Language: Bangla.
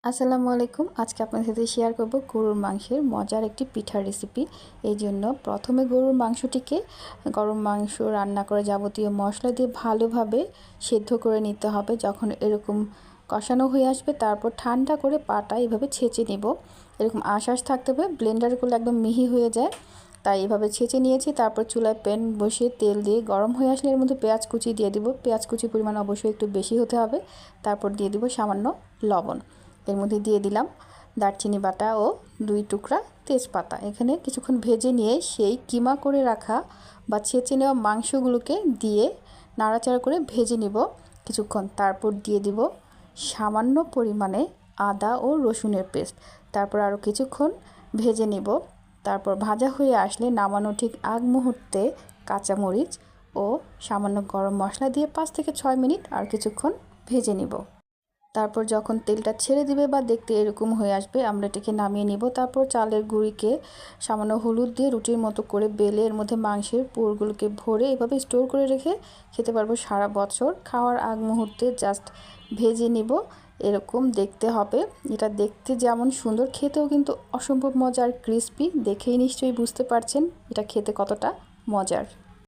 আসসালামু আলাইকুম। আজকে আপনাদের সাথে শেয়ার করব গরুর মাংসের মজার একটি পিঠার রেসিপি। এই জন্য প্রথমে গরুর মাংসটিকে গরম মাংস রান্না করে যাবতীয় মশলা দিয়ে ভালোভাবে সেদ্ধ করে নিতে হবে। যখন এরকম কষানো হয়ে আসবে তারপর ঠান্ডা করে পাটা এভাবে ছেঁচে নেব। এরকম আঁশ থাকতে হবে, ব্লেন্ডার করলে একদম মিহি হয়ে যায়। তাই এভাবে ছেঁচে নিয়েছি। তারপর চুলায় প্যান বসিয়ে তেল দিয়ে গরম হয়ে আসলে এর মধ্যে পেঁয়াজ কুচি দিয়ে দিব। পেঁয়াজ কুচির পরিমাণ অবশ্যই একটু বেশি হতে হবে। তারপর দিয়ে দিব সামান্য লবণ। এর মধ্যে দিয়ে দিলাম দারচিনি বাটা ও 2 টুকরা তেজপাতা। এখানে কিছুক্ষণ ভেজে নিয়ে সেই কিমা করে রাখা বা ছেঁচে নেওয়া মাংসগুলোকে দিয়ে নাড়াচাড়া করে ভেজে নিব কিছুক্ষণ। তারপর দিয়ে দিব সামান্য পরিমাণে আদা ও রসুনের পেস্ট। তারপর আরও কিছুক্ষণ ভেজে নিব। তারপর ভাজা হয়ে আসলে নামানো ঠিক আগ মুহূর্তে কাঁচামরিচ ও সামান্য গরম মশলা দিয়ে 5 থেকে 6 মিনিট আর কিছুক্ষণ ভেজে নিব। তারপর যখন তেলটা ছেড়ে দিবে বা দেখতে এরকম হয়ে আসবে, আমরা এটাকে নামিয়ে নিব। তারপর চালের গুঁড়িকে সামান্য হলুদ দিয়ে রুটির মতো করে বেলে এর মধ্যে মাংসের পুরগুলোকে ভরে এভাবে স্টোর করে রেখে খেতে পারবো সারা বছর। খাওয়ার আগ মুহূর্তে জাস্ট ভেজে নিব। এরকম দেখতে হবে। এটা দেখতে যেমন সুন্দর, খেতেও কিন্তু অসম্ভব মজার, ক্রিস্পি। দেখেই নিশ্চয়ই বুঝতে পারছেন এটা খেতে কতটা মজার।